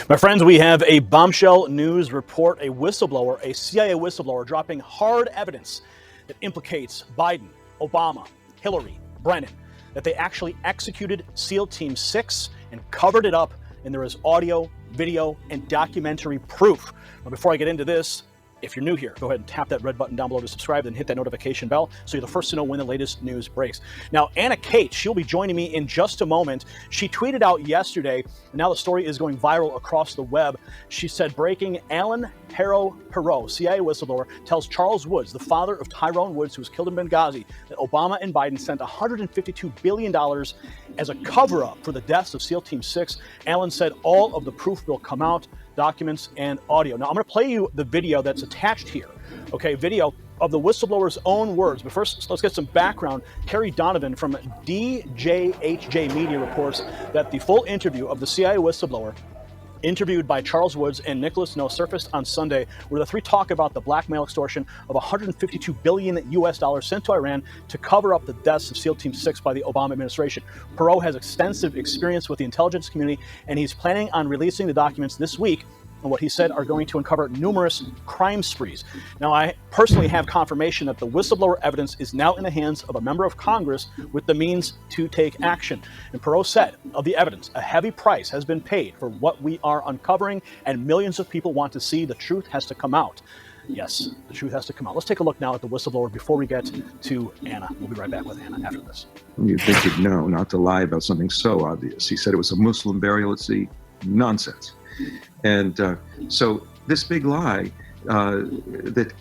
My friends, we have a bombshell news report, a whistleblower, a CIA whistleblower, dropping hard evidence that implicates Biden, Obama, Hillary, Brennan, that they actually executed SEAL Team 6 and covered it up, and there is audio, video, and documentary proof. But before I get into this, if you're new here, go ahead and tap that red button down below to subscribe and hit that notification bell so you're the first to know when the latest news breaks. Now, Anna Kate, she'll be joining me in just a moment. She tweeted out yesterday, and now the story is going viral across the web. She said, breaking, Alan Perot, CIA whistleblower, tells Charles Woods, the father of Tyrone Woods, who was killed in Benghazi, that Obama and Biden sent $152 billion as a cover-up for the deaths of SEAL Team 6. Alan said all of the proof will come out, documents and audio. Now, I'm going to play you the video that's attached here. Okay, video of the whistleblower's own words. But first, let's get some background. Carrie Donovan from DJHJ Media reports that the full interview of the CIA whistleblower interviewed by Charles Woods and Nicholas Snow surfaced on Sunday, where the three talk about the blackmail extortion of $152 billion sent to Iran to cover up the deaths of SEAL Team 6 by the Obama administration. Perot has extensive experience with the intelligence community, and he's planning on releasing the documents this week, and what he said are going to uncover numerous crime sprees. Now, I personally have confirmation that the whistleblower evidence is now in the hands of a member of Congress with the means to take action. And Perot said, of the evidence, a heavy price has been paid for what we are uncovering, and millions of people want to see the truth has to come out. Yes, the truth has to come out. Let's take a look now at the whistleblower before we get to Anna. We'll be right back with Anna after this. You think you'd know not to lie about something so obvious. He said it was a Muslim burial at sea. Nonsense. And so this big lie that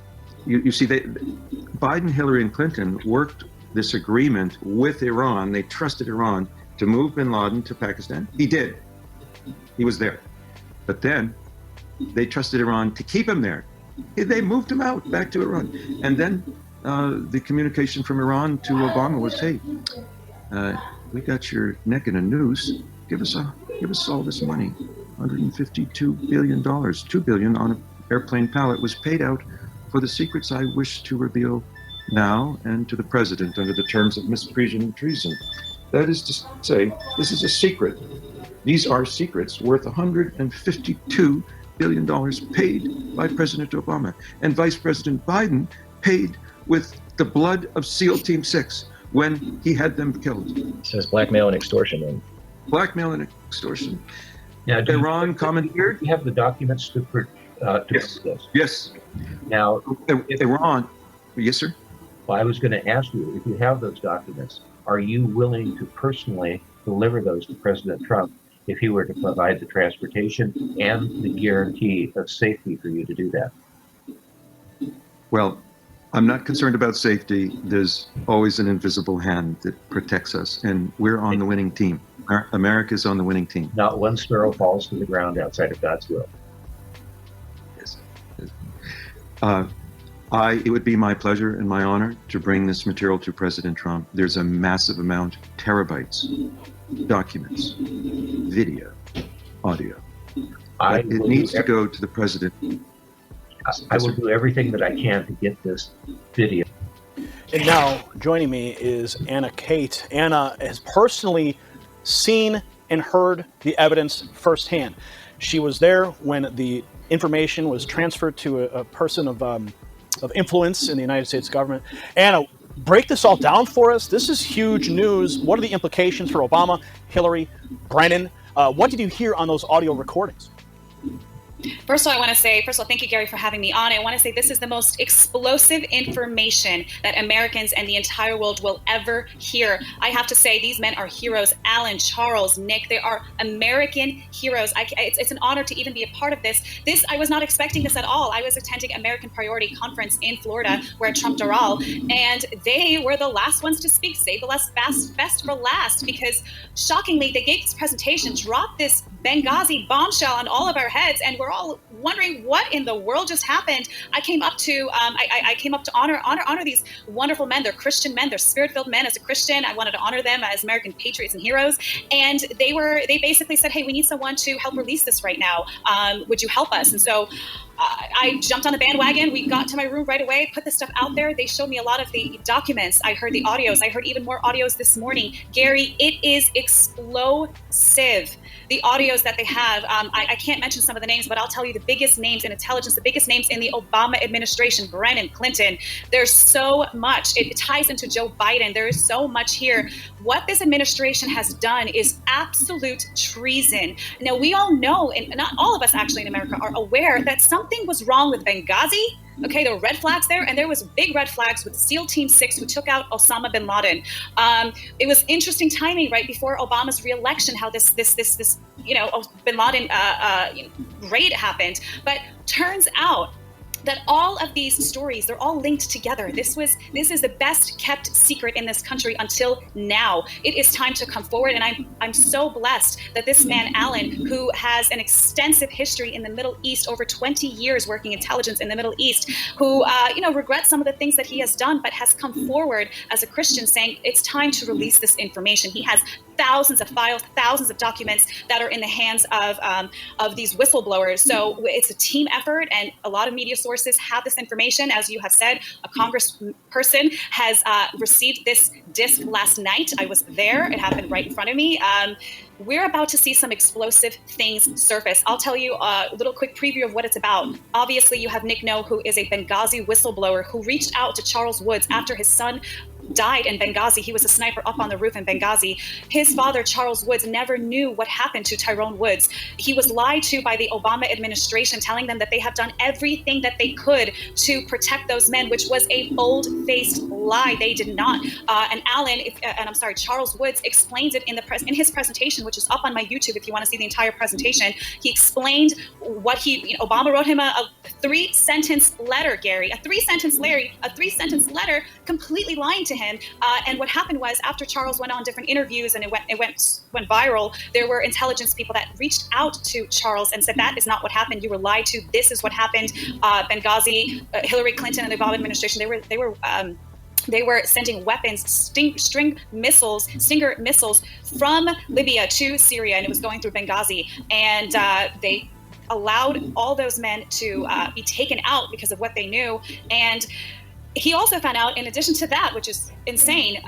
you see, Biden, Hillary, and Clinton worked this agreement with Iran. They trusted Iran to move bin Laden to Pakistan. He did. He was there. But then they trusted Iran to keep him there. They moved him out back to Iran. And then the communication from Iran to Obama was, hey, we got your neck in a noose. Give us all this money. $152 billion, $2 billion on an airplane pallet was paid out for the secrets I wish to reveal now and to the president under the terms of misprision and treason. That is to say, this is a secret. These are secrets worth $152 billion paid by President Obama, and Vice President Biden paid with the blood of SEAL Team 6 when he had them killed. It says blackmail and extortion. Blackmail and extortion. Now, Iran commandeered. You have the documents to Yes. this. Yes. Now, Iran. Yes, sir. Well, I was going to ask you, if you have those documents, are you willing to personally deliver those to President Trump if he were to provide the transportation and the guarantee of safety for you to do that? Well, I'm not concerned about safety. There's always an invisible hand that protects us, and we're on the winning team. America's on the winning team. Not one sparrow falls to the ground outside of God's will. Yes. It would be my pleasure and my honor to bring this material to President Trump. There's a massive amount, terabytes, documents, video, audio. It needs to go to the president. I will do everything that I can to get this video. And now joining me is Anna Kate. Anna has personally seen and heard the evidence firsthand. She was there when the information was transferred to a person of influence in the United States government. Anna, break this all down for us. This is huge news. What are the implications for Obama, Hillary, Brennan? What did you hear on those audio recordings? First of all, thank you, Gary, for having me on. I want to say this is the most explosive information that Americans and the entire world will ever hear. I have to say, these men are heroes. Alan, Charles, Nick, they are American heroes. It's an honor to even be a part of this. I was not expecting this at all. I was attending American Priority Conference in Florida, where Trump Doral, and they were the last ones to speak. Save the best for last, because shockingly, they gave this presentation, dropped this Benghazi bombshell on all of our heads, and we're all wondering what in the world just happened. I came up to honor these wonderful men. They're Christian men. They're spirit-filled men. As a Christian, I wanted to honor them as American patriots and heroes. And they basically said, "Hey, we need someone to help release this right now. Would you help us?" And so I jumped on the bandwagon. We got to my room right away, put the stuff out there. They showed me a lot of the documents. I heard the audios. I heard even more audios this morning. Gary, it is explosive. The audios that they have, I can't mention some of the names, but I'll tell you the biggest names in intelligence, the biggest names in the Obama administration, Brennan, Clinton. There's so much. It ties into Joe Biden. There is so much here. What this administration has done is absolute treason. Now, we all know, and not all of us actually in America are aware that something was wrong with Benghazi. Okay, there were red flags there, and there was big red flags with SEAL Team 6 who took out Osama bin Laden. It was interesting timing right before Obama's reelection, how this bin Laden raid happened. But turns out that all of these stories, they're all linked together. This is the best kept secret in this country until now. It is time to come forward, and I'm so blessed that this man, Allen, who has an extensive history in the Middle East, over 20 years working intelligence in the Middle East, who regrets some of the things that he has done, but has come forward as a Christian saying it's time to release this information. He has thousands of files, thousands of documents that are in the hands of these whistleblowers. So it's a team effort, and a lot of media sources have this information. As you have said, a congressperson has received this disc last night. I was there. It happened right in front of me. We're about to see some explosive things surface. I'll tell you a little quick preview of what it's about. Obviously, you have Nick No, who is a Benghazi whistleblower who reached out to Charles Woods after his son died in Benghazi. He was a sniper up on the roof in Benghazi. His father, Charles Woods, never knew what happened to Tyrone Woods. He was lied to by the Obama administration, telling them that they have done everything that they could to protect those men, which was a bold-faced lie. They did not. Charles Woods explains it in his presentation, which is up on my YouTube if you want to see the entire presentation. He explained what Obama wrote him a 3-sentence letter, Gary, a 3-sentence letter completely lying to him. And what happened was, after Charles went on different interviews and it went viral, there were intelligence people that reached out to Charles and said, that is not what happened. You were lied to. This is what happened. Benghazi, Hillary Clinton and the Obama administration, they were sending weapons, Stinger missiles from Libya to Syria, and it was going through Benghazi. And they allowed all those men to be taken out because of what they knew. And he also found out, in addition to that, which is insane,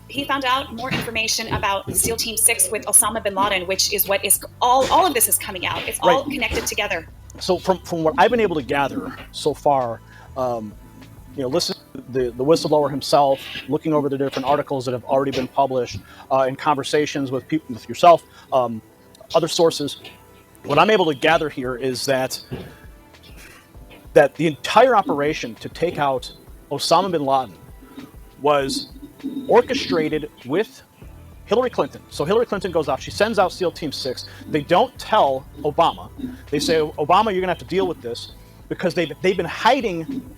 he found out more information about SEAL Team 6 with Osama bin Laden, which is what is all of this is coming out. It's all connected together. So from what I've been able to gather so far, listen to the whistleblower himself, looking over the different articles that have already been published, in conversations with people, with yourself, other sources. What I'm able to gather here is that the entire operation to take out Osama bin Laden was orchestrated with Hillary Clinton. So Hillary Clinton goes off. She sends out SEAL Team 6. They don't tell Obama. They say, Obama, you're going to have to deal with this, because they've been hiding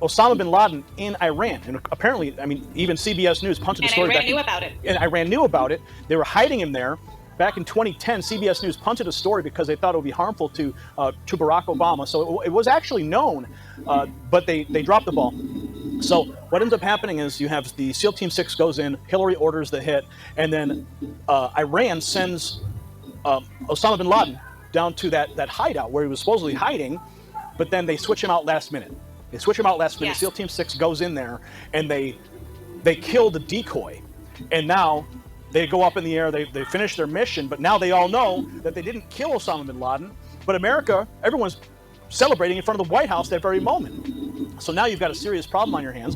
Osama bin Laden in Iran. And apparently, even CBS News punted the story. And Iran knew about it. And Iran knew about it. They were hiding him there. Back in 2010, CBS News punted a story because they thought it would be harmful to Barack Obama. So it was actually known, but they dropped the ball. So what ends up happening is you have the SEAL Team 6 goes in, Hillary orders the hit, and then Iran sends Osama bin Laden down to that hideout where he was supposedly hiding, but then they switch him out last minute. Yes. SEAL Team 6 goes in there, and they kill the decoy. And now they go up in the air, they finish their mission, but now they all know that they didn't kill Osama bin Laden, but America, everyone's celebrating in front of the White House that very moment. So now you've got a serious problem on your hands.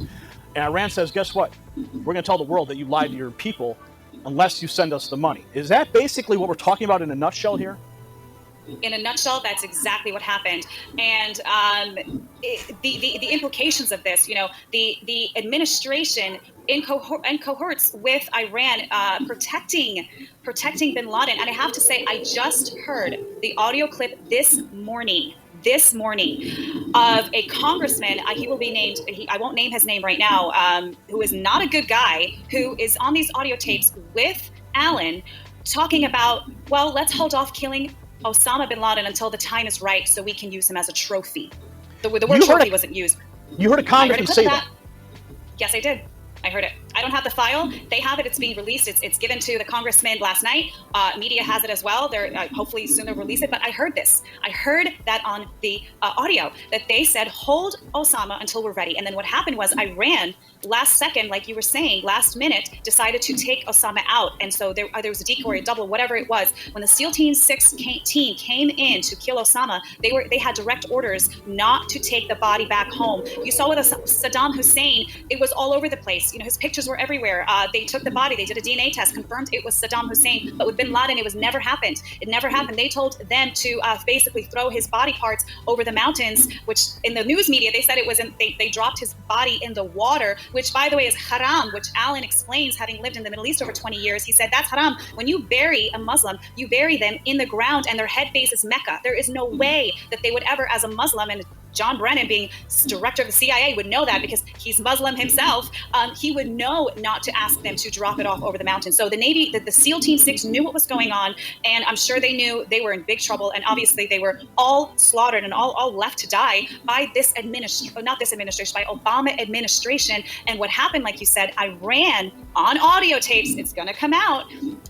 And Iran says, guess what? We're going to tell the world that you lied to your people unless you send us the money. Is that basically what we're talking about in a nutshell here? In a nutshell, that's exactly what happened. And the implications of this, the administration in cohorts with Iran protecting bin Laden. And I have to say, I just heard the audio clip this morning of a congressman, he will be named, I won't name his name right now, who is not a good guy, who is on these audio tapes with Allen talking about, well, let's hold off killing Osama bin Laden until the time is right so we can use him as a trophy. The word trophy wasn't used. You heard a congressman say that? Yes, I did. I heard it. I don't have the file. They have it. It's being released. It's given to the congressman last night. Media has it as well. They're hopefully soon they'll release it. But I heard this. I heard that on the audio that they said, hold Osama until we're ready. And then what happened was Iran, last second, like you were saying, last minute, decided to take Osama out. And so there was a decoy, a double, whatever it was. When the SEAL Team 6 team came in to kill Osama, they had direct orders not to take the body back home. You saw with Saddam Hussein, it was all over the place. His pictures were everywhere. They took the body, they did a DNA test, confirmed it was Saddam Hussein. But with bin Laden, it was never happened. It never happened. They told them to basically throw his body parts over the mountains, which in the news media, they said it was they dropped his body in the water, which by the way is haram, which Alan explains, having lived in the Middle East over 20 years. He said that's haram. When you bury a Muslim, you bury them in the ground and their head faces Mecca. There is no way that they would ever, as a Muslim, and John Brennan, being director of the CIA, would know that because he's Muslim himself. He would know not to ask them to drop it off over the mountain. So the Navy, the SEAL Team 6 knew what was going on, and I'm sure they knew they were in big trouble. And obviously they were all slaughtered and all left to die by this administration, not this administration, by Obama administration. And what happened, like you said, Iran on audio tapes, it's going to come out,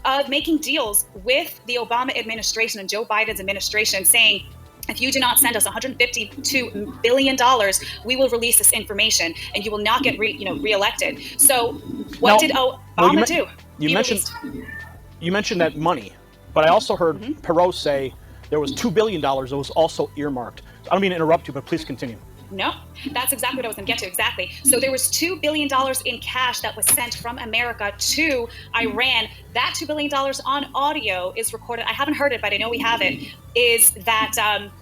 of making deals with the Obama administration and Joe Biden's administration, saying, if you do not send us $152 billion, we will release this information, and you will not get reelected. So, what did Obama do? You mentioned that money, but I also heard Perot say there was $2 billion that was also earmarked. I don't mean to interrupt you, but please continue. No, that's exactly what I was going to get to. Exactly. So there was $2 billion in cash that was sent from America to Iran. That $2 billion on audio is recorded. I haven't heard it, but I know we have it. Is that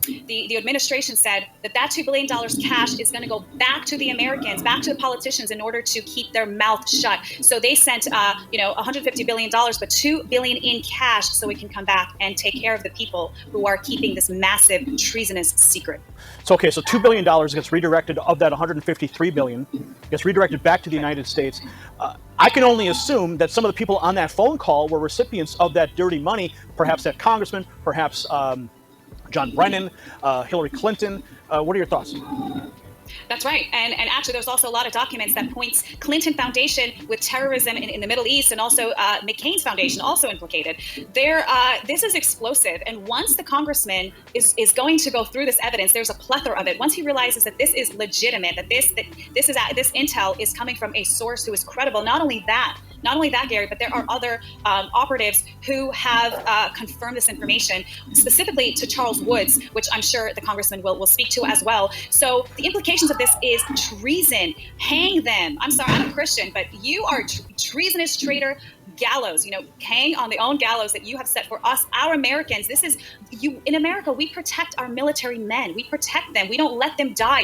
the administration said that $2 billion cash is going to go back to the Americans, back to the politicians, in order to keep their mouth shut. So they sent, $150 billion, but $2 billion in cash, so we can come back and take care of the people who are keeping this massive treasonous secret. So $2 billion gets redirected, of that $153 billion gets redirected back to the United States. I can only assume that some of the people on that phone call were recipients of that dirty money, perhaps that congressman, perhaps John Brennan, Hillary Clinton. What are your thoughts? That's right. And actually, there's also a lot of documents that points Clinton Foundation with terrorism in the Middle East, and also McCain's foundation also implicated. This is explosive. And once the congressman is going to go through this evidence, there's a plethora of it. Once he realizes that this is legitimate, that this intel is coming from a source who is credible, not only that, Gary, but there are other operatives who have confirmed this information, specifically to Charles Woods, which I'm sure the congressman will speak to as well. So the implications of this is treason. Hang them. I'm sorry, I'm a Christian, but you are treasonous traitor. Gallows, hang on the own gallows that you have set for us, our Americans. This is you. In America, we protect our military men. We protect them. We don't let them die.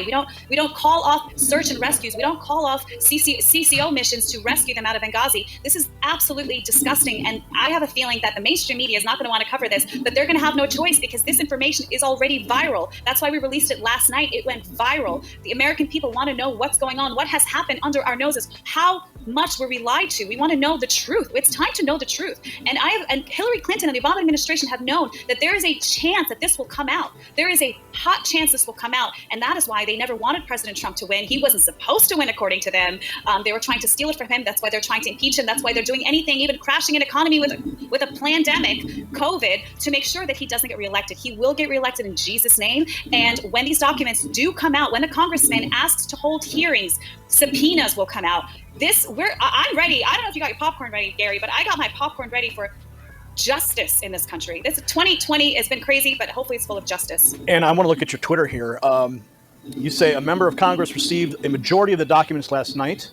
We don't call off search and rescues. We don't call off CCO missions to rescue them out of Benghazi. This is absolutely disgusting. And I have a feeling that the mainstream media is not going to want to cover this, but they're going to have no choice because this information is already viral. That's why we released it last night. It went viral. The American people want to know what's going on, what has happened under our noses, how much were we lied to. We want to know the truth. It's time to know the truth. And Hillary Clinton and the Obama administration have known that there is a chance that this will come out. There is a hot chance this will come out. And that is why they never wanted President Trump to win. He wasn't supposed to win, according to them. They were trying to steal it from him. That's why they're trying to impeach him. That's why they're doing anything, even crashing an economy with a pandemic, COVID, to make sure that he doesn't get reelected. He will get reelected in Jesus' name. And when these documents do come out, when the congressman asks to hold hearings, subpoenas will come out. I'm ready. I don't know if you got your popcorn ready, Gary, but I got my popcorn ready for justice in this country. This 2020 has been crazy, but hopefully it's full of justice. And I want to look at your Twitter here. You say a member of Congress received a majority of the documents last night.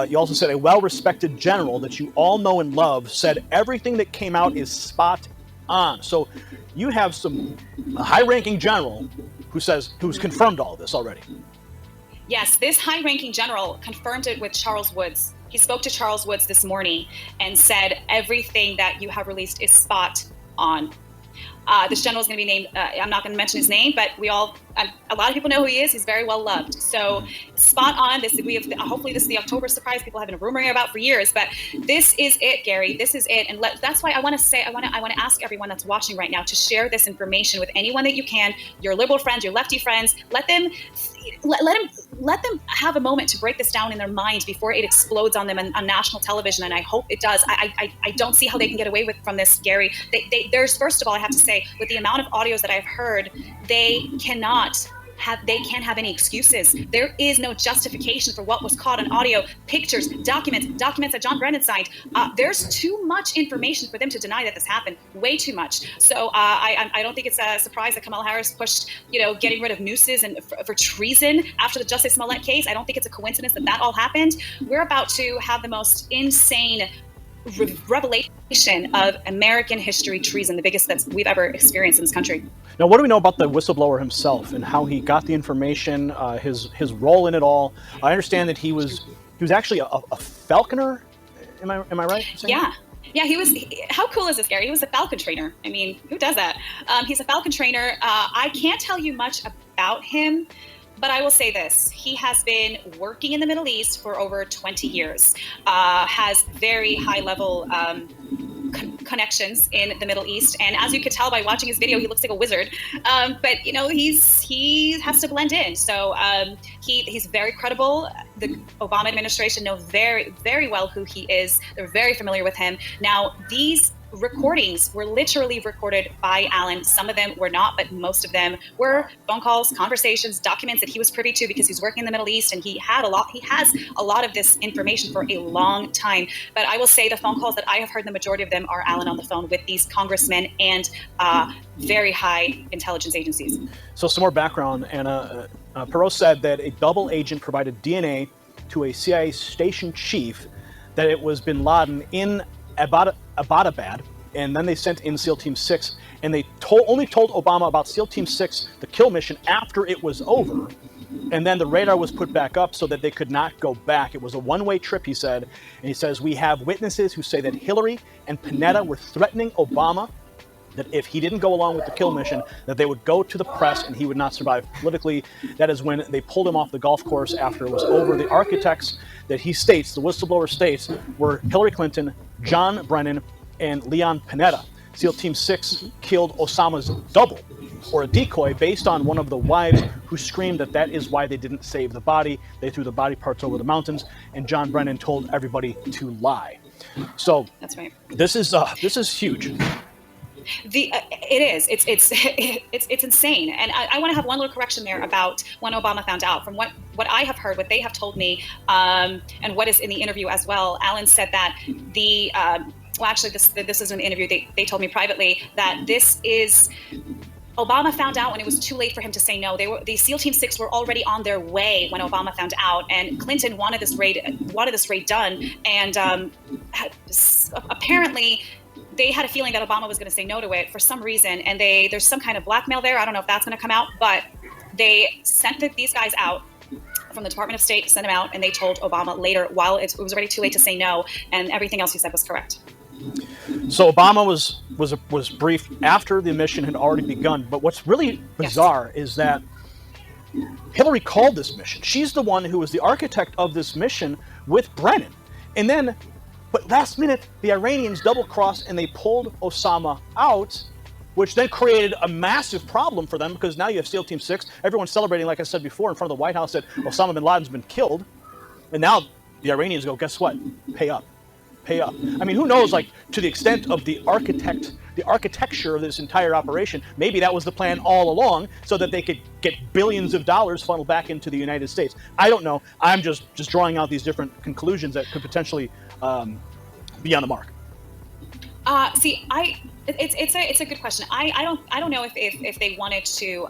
You also said a well-respected general that you all know and love said everything that came out is spot on. So you have a high-ranking general who's confirmed all of this already. Yes, this high-ranking general confirmed it with Charles Woods. He spoke to Charles Woods this morning and said everything that you have released is spot on. This general is going to be named, I'm not going to mention his name, but a lot of people know who he is. He's very well loved. So spot on. Hopefully this is the October surprise people have been rumoring about for years, but this is it, Gary. This is it. And that's why I want to ask everyone that's watching right now to share this information with anyone that you can, your liberal friends, your lefty friends. Let them have a moment to break this down in their mind before it explodes on them on national television. And I hope it does. I don't see how they can get away from this, Gary. There's, first of all, I have to say, with the amount of audios that I've heard, they can't have any excuses. There is no justification for what was caught on audio, pictures, documents that John Brennan signed. There's too much information for them to deny that this happened. Way too much. So I don't think it's a surprise that Kamala Harris pushed, getting rid of nooses and for treason after the Justice Smollett case. I don't think it's a coincidence that all happened. We're about to have the most insane revelation of American history treason, the biggest that we've ever experienced in this country. Now, what do we know about the whistleblower himself and how he got the information, his role in it all? I understand that he was actually a falconer. Am I right? Yeah. Yeah, how cool is this, Gary? He was a falcon trainer. I mean, who does that? He's a falcon trainer. I can't tell you much about him, but I will say this. He has been working in the Middle East for over 20 years, has very high-level connections in the Middle East. And as you could tell by watching his video, he looks like a wizard. But, he has to blend in. So he's very credible. The Obama administration know very, very well who he is. They're very familiar with him. Now, these recordings were literally recorded by Allen. Some of them were not, but most of them were phone calls, conversations, documents that he was privy to because he's working in the Middle East, and he has a lot of this information for a long time. But I will say the phone calls that I have heard, the majority of them are Allen on the phone with these congressmen and very high intelligence agencies. So some more background. Anna, Perot said that a double agent provided DNA to a CIA station chief that it was bin Laden in Abbottabad, and then they sent in SEAL Team 6, and they only told Obama about SEAL Team 6, the kill mission, after it was over, and then the radar was put back up so that they could not go back. It was a one-way trip, he said, and he says, we have witnesses who say that Hillary and Panetta were threatening Obama that if he didn't go along with the kill mission, that they would go to the press and he would not survive politically. That is when they pulled him off the golf course after it was over. The architects that he states, the whistleblower states, were Hillary Clinton, John Brennan, and Leon Panetta. SEAL Team 6 killed Osama's double, or a decoy, based on one of the wives who screamed that is why they didn't save the body. They threw the body parts over the mountains, and John Brennan told everybody to lie. So that's right. This is huge. It is. It's insane. And I want to have one little correction there about when Obama found out. From what I have heard, what they have told me, and what is in the interview as well, Allen said that this is an interview they told me privately, that this is Obama found out when it was too late for him to say no. The SEAL Team 6 were already on their way when Obama found out, and Clinton wanted this raid done, and apparently they had a feeling that Obama was going to say no to it for some reason, and there's some kind of blackmail there. I don't know if that's going to come out, but they sent these guys out from the Department of State, sent them out, and they told Obama later, while it was already too late to say no, and everything else he said was correct. So Obama was briefed after the mission had already begun. But what's really bizarre is that Hillary called this mission. She's the one who was the architect of this mission with Brennan. And then, but last minute, the Iranians double-crossed and they pulled Osama out, which then created a massive problem for them, because now you have SEAL Team 6. Everyone's celebrating, like I said before, in front of the White House, that Osama bin Laden's been killed. And now the Iranians go, guess what? Pay up. Pay up. I mean, who knows, like, to the extent of the architecture of this entire operation, maybe that was the plan all along, so that they could get billions of dollars funneled back into the United States. I don't know. I'm just drawing out these different conclusions that could potentially be on the mark. It's a good question. I don't know if they wanted to,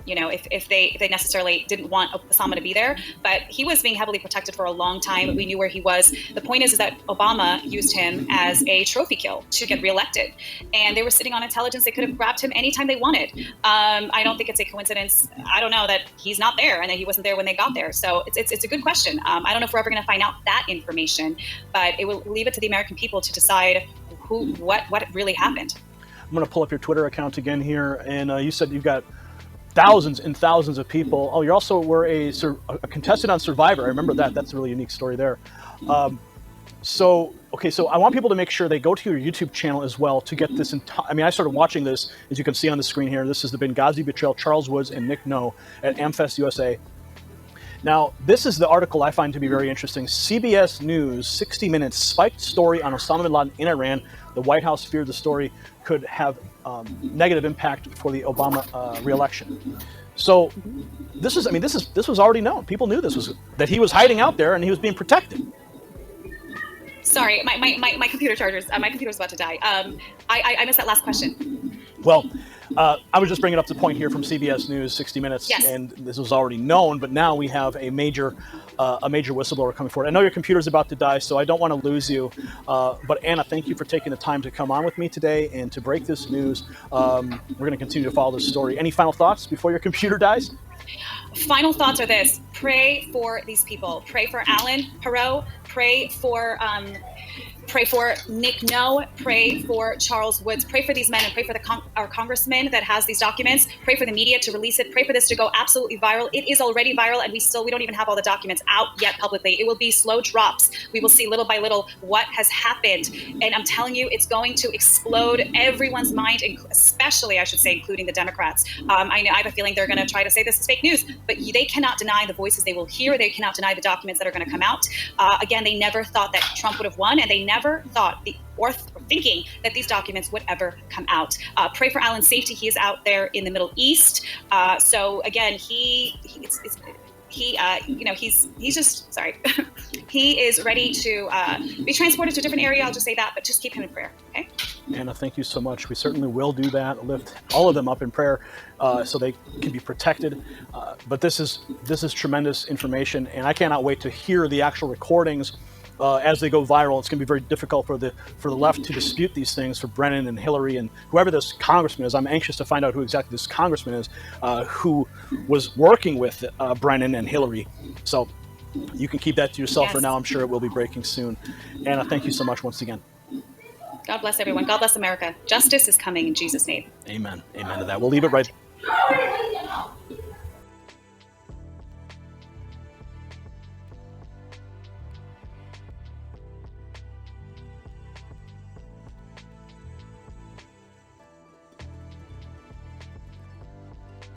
if they necessarily didn't want Osama to be there, but he was being heavily protected for a long time. We knew where he was. The point is that Obama used him as a trophy kill to get reelected, and they were sitting on intelligence. They could have grabbed him anytime they wanted. I don't think it's a coincidence. I don't know that he's not there and that he wasn't there when they got there. So it's a good question. I don't know if we're ever going to find out that information, but it will leave it to the American people to decide what really happened. I'm going to pull up your Twitter account again here, and you said you've got thousands and thousands of people. Oh, you also were a contestant on Survivor. I remember that. That's a really unique story there. So I want people to make sure they go to your YouTube channel as well to get this entire. I mean, I started watching this, as you can see on the screen here. This is the Benghazi betrayal, Charles Woods and Nick No at AmFest USA. Now, this is the article I find to be very interesting. CBS News, 60 Minutes, spiked story on Osama bin Laden in Iran. The White House feared the story could have negative impact for the Obama re-election. So this was already known. People knew that he was hiding out there and he was being protected. Sorry, my computer chargers. My computer's about to die. I missed that last question. Well, I was just bringing up the point here from CBS News, 60 Minutes, yes. And this was already known, but now we have a major whistleblower coming forward. I know your computer's about to die, so I don't want to lose you. But Anna, thank you for taking the time to come on with me today and to break this news. We're going to continue to follow this story. Any final thoughts before your computer dies? Final thoughts are this: pray for these people. Pray for Alan Perot. Pray for Nick No. Pray for Charles Woods. Pray for these men and pray for our congressman that has these documents. Pray for the media to release it. Pray for this to go absolutely viral. It is already viral, and we don't even have all the documents out yet publicly. It will be slow drops. We will see little by little what has happened, and I'm telling you, it's going to explode everyone's mind, especially, I should say, including the Democrats. I have a feeling they're going to try to say this is fake news, but they cannot deny the voices they will hear. They cannot deny the documents that are going to come out. Again, they never thought that Trump would have won, and they never thought or thinking that these documents would ever come out. Pray for Alan's safety. He is out there in the Middle East. So again, he's just sorry. He is ready to be transported to a different area. I'll just say that, but just keep him in prayer. Okay. Anna, thank you so much. We certainly will do that. Lift all of them up in prayer so they can be protected. But this is tremendous information, and I cannot wait to hear the actual recordings. As they go viral. It's going to be very difficult for the left to dispute these things, for Brennan and Hillary and whoever this congressman is. I'm anxious to find out who exactly this congressman is who was working with Brennan and Hillary. So you can keep that to yourself for now. I'm sure it will be breaking soon. Anna, thank you so much once again. God bless everyone. God bless America. Justice is coming in Jesus' name. Amen. Amen to that. We'll leave it right